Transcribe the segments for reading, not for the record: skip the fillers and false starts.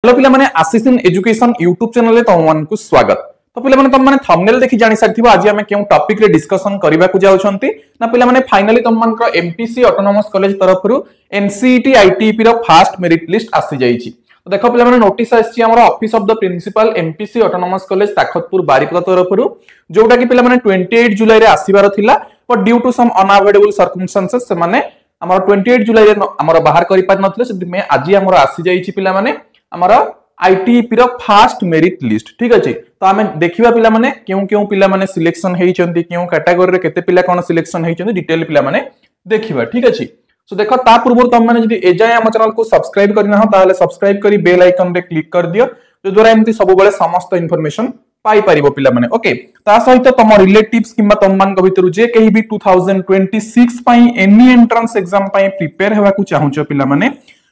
Hello पिला माने आशीष in education YouTube channel रे तुम को स्वागत। तो पिला माने तुम माने थंबनेल देखि जानि सारथिबो आज हम केउ टॉपिक रे डिस्कशन करबा को जाउछंती ना पिला माने फाइनली तुम मान को एमपीसी ऑटोनोमस कॉलेज तरफ रु एनसीईटी आईटीपी रो फर्स्ट मेरिट लिस्ट आसी जाईची। तो देखो पिला माने नोटिस आसी हमर office of the principal MPC autonomous college Takhatpur Baripada तरफ रु जोटा कि पिला माने 28 जुलाई रे आसीबार थिला but due to some unavoidable circumstances से माने हमर 28 जुलाई रे हमर बाहर करि पार नथले से में आज हमर आसी जाईची पिला माने हमारा आईटीपी रो फर्स्ट मेरिट लिस्ट। ठीक अछि तो हमें देखिबा पिला माने क्यों क्यों पिला माने सिलेक्शन हेइ चंती क्यों कैटेगरी रे केते पिला कोन सिलेक्शन हेइ चंती डिटेल पिला माने देखिबा। ठीक अछि सो देखो ता पूर्व तुम माने जदी एजाय हम चैनल को सब्सक्राइब करना हो ताले सब्सक्राइब करी बेल आइकन रे क्लिक कर दियो जो द्वारा एमती सब बेले समस्त इंफॉर्मेशन पाई परिबो पिला माने। ओके ता सहित तम रिलेटिव्स किबा तम मान को भीतर जे केही भी 2026 पई एनी एंट्रेंस एग्जाम पई प्रिपेयर हेबा को चाहूचो पिला माने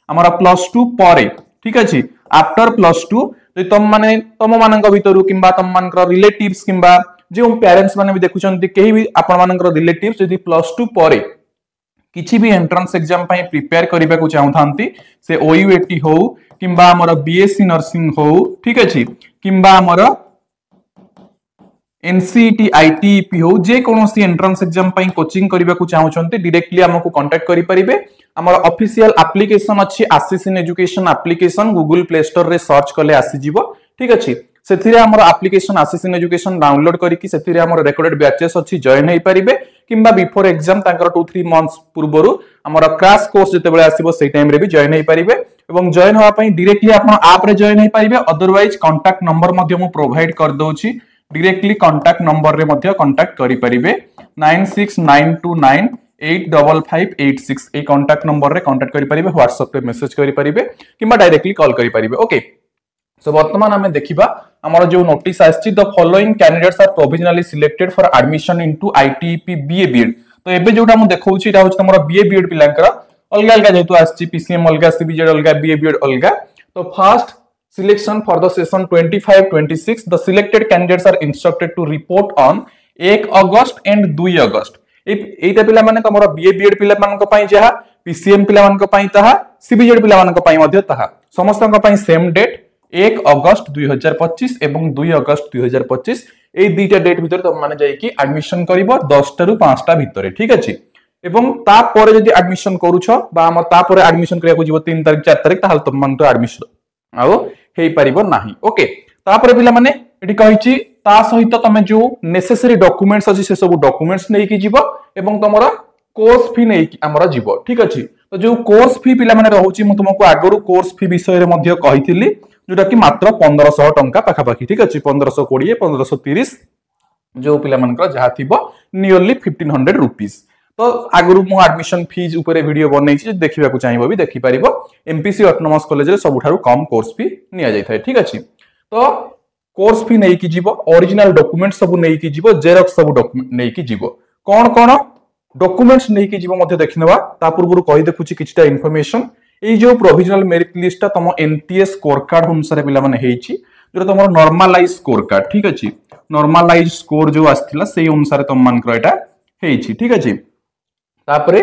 हमरा +2 परे। ठीक अछि आफ्टर +2 तुम माने तम मानक भीतर किबा तम मानकर रिलेटिव्स किबा जे पेरेंट्स माने भी देखुचंती केही भी आपण मानकर रिलेटिव्स यदि +2 परे किछि भी एंट्रेंस एग्जाम पई प्रिपेयर करिबा को चाहथांती से ओयूएटी हो किबा हमर बीएससी नर्सिंग हो। ठीक अछि किबा हमर एनसीईटी आईटीपी हो जे कोनोसी एंट्रेंस एग्जाम पई कोचिंग करिबा को चाहउचंती डायरेक्टली हमको कांटेक्ट करि परिबे। हमर ऑफिशियल एप्लीकेशन अछि Ashish in education application Google Play Store रे सर्च करले आसी जिवो। ठीक अछि सेथिरे हमर application Ashish in education download करिकि सेथिरे हमर रेकॉर्डेड बैचेस अछि जॉइन हेइ परिबे किबा बिफोर एग्जाम तांकर 2-3 मंथ्स पूर्वरु हमर क्रैश कोर्स जते बेले आसीबो सेही टाइम रे भी जॉइन हेइ परिबे एवं जॉइन होआ पई डायरेक्टली आपण ऐप रे जॉइन हेइ परिबे। अदरवाइज कांटेक्ट नंबर मध्ये मु प्रोवाइड कर दोछि डायरेक्टली कांटेक्ट नंबर रे मध्ये कांटेक्ट करि परिबे 9692985586 ए कांटेक्ट नंबर रे कांटेक्ट करि परिबे व्हाट्सएप पे मेसेज करि परिबे किबा डायरेक्टली कॉल करि परिबे। ओके सो वर्तमान हमें देखिबा हमर जो नोटिस आछि the following candidates are provisionally selected for admission into ITP BA BEd. तो एबे जोटा मु देखौछि एटा होछि हमर बीए बीएड पिलांकर अलगा अलगा जेतु आछि पीसीएम अलगा सीबीजेड अलगा बीए बीएड अलगा। तो first selection for the session 25-26 the selected candidates are instructed to report on 1 August and 2 अगस्त। एटा पिला माने तमरो बीए बीएड पिला मान को पई जहा पीसीएम पिला मान को पई तहा सीबीजेड पिला मान को पई मध्ये तहा समस्त को पई सेम डेट 1 अगस्त 2025 एवं 2 अगस्त 2025 ए दुईटा डेट भीतर तुम माने जाई कि एडमिशन करिवो 10 टा रु 5 टा भीतर। ठीक अछि एवं ता परे जदी एडमिशन करूछो बा हम ता परे एडमिशन करिया को जीवो 3 तारिख 4 तारिख ताहाल तुम मान तो एडमिशन आउ हेइ परिबो नाही। ओके तापर पिला माने एठी कहिछि ता सहित तमे जो नेसेसरी डॉक्यूमेंट्स अछि से सब डॉक्यूमेंट्स नै कि जीवो एवं तमरा कोर्स फी नै कि हमरा जीवो। ठीक अछि तो जो कोर्स फी पिला माने रहउछि मु तुमको आगरु कोर्स फी विषय रे मध्ये कहिथिली जोटा कि मात्र 1500 टंका पाखा पाखी। ठीक अछि 1520 1530 जो पिला मानकर जहा थिबो नियरली 1500 रुपीस। तो आगरु मु एडमिशन फीस ऊपर वीडियो बनैछि देखिबा को चाहिबो भी देखि परिबो एमपीसी ऑटोनोमस कॉलेज रे सबुठारु कम कोर्स फी निया जाय थाय। ठीक अछि तो कोर्स फी नै कि जीवो ओरिजिनल डॉक्यूमेंट सब नै कि जीवो जेरॉक्स सब डॉक्यूमेंट नै कि जीवो कोन कोन डॉक्यूमेंट्स नै कि जीवो मध्ये देखिनबा ता पूर्वरु कहि देखुछि किछटा इंफॉर्मेशन ए जो प्रोविजनल मेरिट लिस्ट ता तम एनटीएस स्कोर कार्ड अनुसार पिला माने हेछि जो तमरो नॉर्मलाइज स्कोर कार्ड। ठीक अछि नॉर्मलाइज स्कोर जो आस्थिला सेही अनुसार तम मानकर एटा हेछि। ठीक अछि तापरे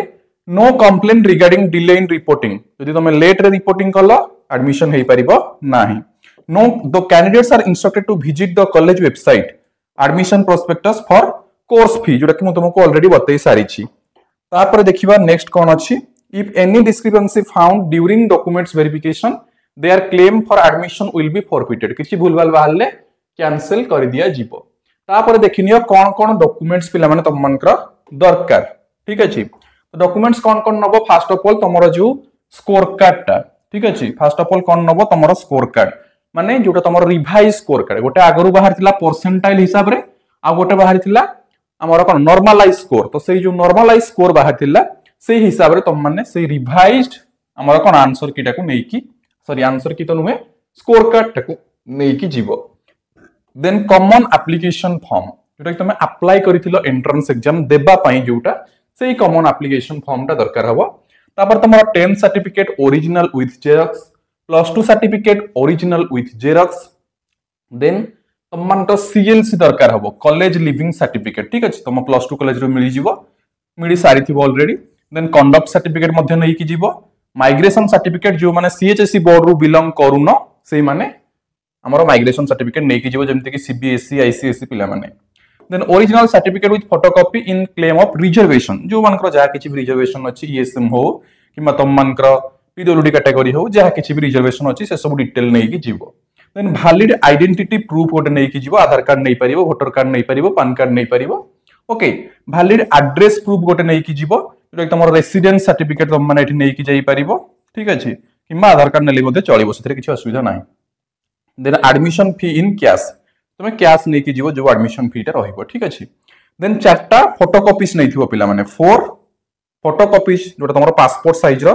no complaint regarding delay in reporting यदि तुम लेट रे रिपोर्टिंग कलो एडमिशन हेइ परिबो नाही। No the candidates are instructed to visit the college website admission prospectus for course fee जोटा कि मु तुमको ऑलरेडी बतै सारी छी। तापर देखिबा नेक्स्ट कोन अछि if any discrepancy found during documents verification there claim for admission will be forfeited किछि भूलभाल बाहरले कैंसिल कर दिया जीवो। तापर देखिनियो कोन कोन डॉक्यूमेंट्स पिला माने तम मानकर दरकार। ठीक अछि डॉक्यूमेंट्स कौन कौन नबो फर्स्ट ऑफ ऑल तमरो जो स्कोर कार्ड टा। ठीक अछि फर्स्ट ऑफ ऑल कौन नबो तमरो स्कोर कार्ड माने जोटा तमरो रिवाइज स्कोर कार्ड गोटे आगरु बाहर थिला परसेंटाइल हिसाब रे आ गोटे बाहर थिला हमरो कोन नॉर्मलाइज स्कोर। तो सेही जो नॉर्मलाइज स्कोर बाहर थिला सेही हिसाब रे तम माने सेही रिवाइज्ड हमरो कोन आंसर कीटा को नै कि सॉरी आंसर की तो नुहे स्कोर कार्ड टा को नै कि जीवो। देन कॉमन एप्लीकेशन फॉर्म जोटा कि तमे अप्लाई करिथिलो एंट्रेंस एग्जाम देबा पई जोटा सेही कॉमन एप्लीकेशन फॉर्म टा दरकार हबो। तापर तमरा 10 certificate original with xerox +2 certificate original with xerox then तमन तो सीएलसी दरकार हबो कॉलेज लिविंग सर्टिफिकेट। ठीक अछि तम +2 कॉलेज रो मिली जीवो मिली सारी थिबो ऑलरेडी। देन कंडक्ट सर्टिफिकेट मध्ये नै कि जीवो माइग्रेशन सर्टिफिकेट जो माने सीएचएससी बोर्ड रो बिलोंग करूनो से माने हमर माइग्रेशन सर्टिफिकेट नै कि जीवो जेमति कि सीबीएसई आईसीएसई पिला माने then original certificate with photocopy in claim of reservation जो मानकर जहा किछि रिजर्वेशन अछि ईएसएम हो किमा तम मानकर पीडब्ल्यूडी कैटेगरी हो जहा किछि रिजर्वेशन अछि से सब डिटेल नै कि जीवो देन वैलिड आइडेंटिटी प्रूफ गोटे नै कि जीवो आधार कार्ड नै परिबो वोटर कार्ड नै परिबो पैन कार्ड नै परिबो ओके वैलिड एड्रेस प्रूफ गोटे नै कि जीवो जो तमर रेसिडेंस सर्टिफिकेट तम माने एठी नै कि जाई परिबो ठीक अछि किमा आधार कार्ड नेले मध्ये चलिबो सेथरे किछि असुविधा नाही then admission fee in cash तुम कैश नहीं कि जीवो जो एडमिशन फी टा रहिबो ठीक अछि देन चारटा फोटोकॉपीज नै थिबो पिला माने 4 फोटोकॉपीज जोटा तमरो पासपोर्ट साइज रो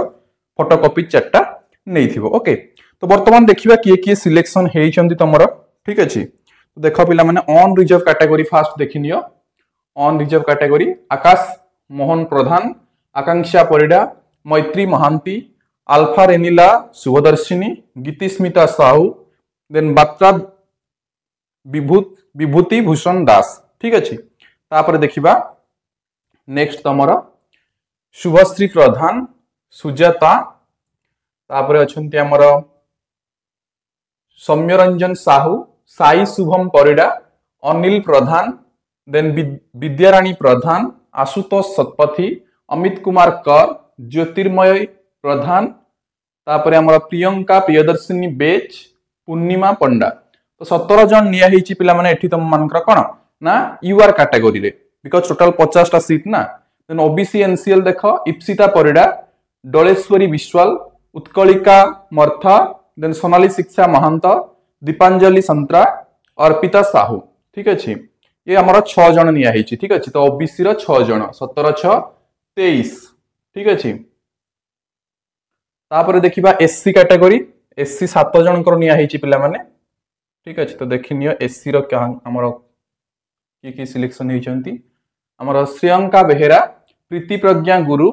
फोटोकॉपी चारटा नै थिबो ओके तो वर्तमान देखिबा किए सिलेक्शन हेइ चंदी तमरो ठीक अछि तो देखो पिला माने ऑन रिजर्व कैटेगरी फास्ट देखिनियो on reserve category Akash Mohan Pradhan Akanksha Parida Maitri Mahanti Alpha Renila Subhadarshini Gitismita Sahu then Batra Bibhuti Bhushan Das ठीक अछि तापर देखिबा नेक्स्ट तमरो शुभश्री प्रधान सुजाता तापर अछंती हमर सौम्यरंजन साहू साई शुभम परिडा अनिल प्रधान देन विद्याराणी प्रधान आशुतोष शतपथी अमित कुमार कर ज्योतिर्मय प्रधान तापर हमर प्रियंका प्रियदर्शिनी बेच पूर्णिमा पंडा तो 17 जन निया हेची पिला माने एठी तम मानकर कोन ना यूआर कैटेगरी रे बिकॉज़ टोटल 50 टा सीट ना देन ओबीसी एनसीएल देखो इप्सिता परिडा डोलेश्वरी विश्वाल उत्कलिका मर्था देन सोनाली शिक्षा महंत दीपांजलि संतरा अर्पिता साहू ठीक अछि ये हमर 6 जन निया हेची ठीक अछि तो ओबीसी रो 6 जन 17 6 23 ठीक अछि तापर देखिबा एससी कैटेगरी एससी 7 जन कर निया हेची पिला माने ठीक अछि तो देखिनियो एससी रो हमर की सिलेक्शन हेचंती हमर श्रियंका बेहेरा प्रीति प्रज्ञा गुरु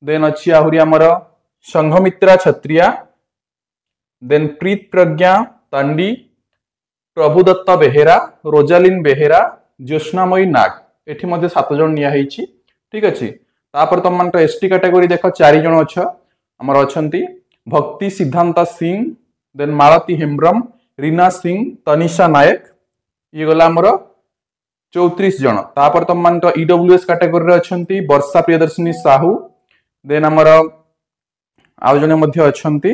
देन अछि आहुरी हमर संघमित्रा क्षत्रिया देन प्रीत प्रज्ञा तांडी प्रभुदत्त बेहेरा रोजालिन बेहेरा ज्योत्स्नामयी नाग एठी मध्ये 7 जन निया हेची ठीक अछि तापर तम मान एसटी कैटेगरी देखो 4 जन अछ हमर अछंती भक्ति सिद्धांत सिंह देन मालती हेम्ब्रम रीना सिंह तनिषा नायक ये गला हमर 34 जन तापर तम मान ईडब्ल्यूएस कैटेगरी रे अछंती वर्षा प्रियदर्शिनी साहू देन हमर आउ जने मध्ये अछंती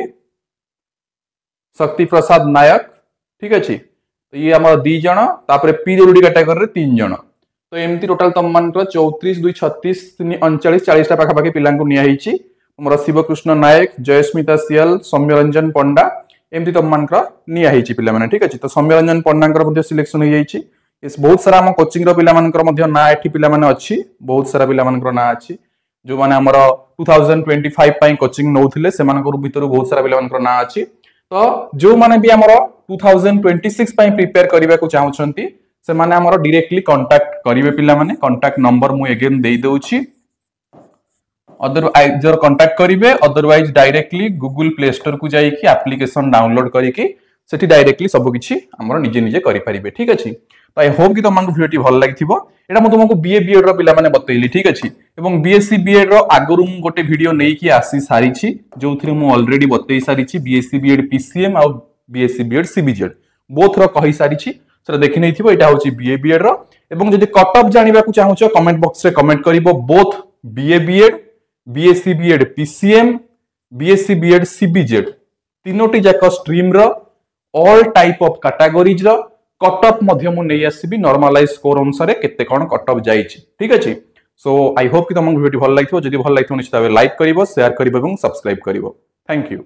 शक्ति प्रसाद नायक ठीक अछि तो ये हमर 2 जन तापर पीडब्ल्यूडी कैटेगरी रे 3 जन तो एमती टोटल तम मान 34 2 36 3 39 40 टा पाखा पाखी पिलां को निया हेची हमर शिवकृष्ण नायक जयस्मिता सियल सौम्यरंजन पंडा एमती तम मान निया हेची पिला माने ठीक अछि तो सौम्यरंजन पंडांकर मध्ये सिलेक्शन हो जाईची इस बहुत सारा हम कोचिंग रो पिला मानकर मध्ये ना एठी पिला माने अछि बहुत सारा पिला मानकर ना अछि जो माने हमर 2025 पई कोचिंग नौथिले से मानकर भीतर बहुत सारा पिला मानकर ना अछि तो जो माने भी हमर 2026 पई प्रिपेयर करबा को चाहउछंती से माने हमर डायरेक्टली कांटेक्ट करिवे पिला माने कांटेक्ट नंबर मु अगेन देई दउची अदरवाइज जर कांटेक्ट करिवे otherwise directly Google Play store को जाई कि एप्लीकेशन डाउनलोड करी कि सेठी डायरेक्टली सब किछि हमर निजे निजे करि परिबे ठीक अछि तो आई होप कि तुमको वीडियो भल लागिथिबो एटा मु तुमको बीए बीएड रो पिला माने बतैली ठीक अछि एवं बीएससी बीएड रो आगरु मु गोटे वीडियो नै कि आसी सारी छी जोथरे मु ऑलरेडी बतै सारी छी बीएससी बीएड पीसीएम आ बीएससी बीएड सीबीजेड बोथ रो कहि सारी छी सेटा देखि नै थिबो एटा होची बीए बीएड रो एवं जदि कट ऑफ जानिबा को चाहू छ कमेंट बॉक्स रे कमेंट करिवो both BA BEd BSc BEd PCM BSc BEd CBZ तीनोटी जाक स्ट्रीम रो ऑल टाइप ऑफ कैटेगरीज रो कट ऑफ मध्य मु नै आसीबी नॉर्मलाइज स्कोर अनुसार केते कोन कट ऑफ जाईची ठीक अछि सो आई होप कि तुमको वीडियो भल लागिथो जदि भल लागिथो निश्चित भाबे लाइक करिवो शेयर करिवो एवं सब्सक्राइब करिवो थैंक यू।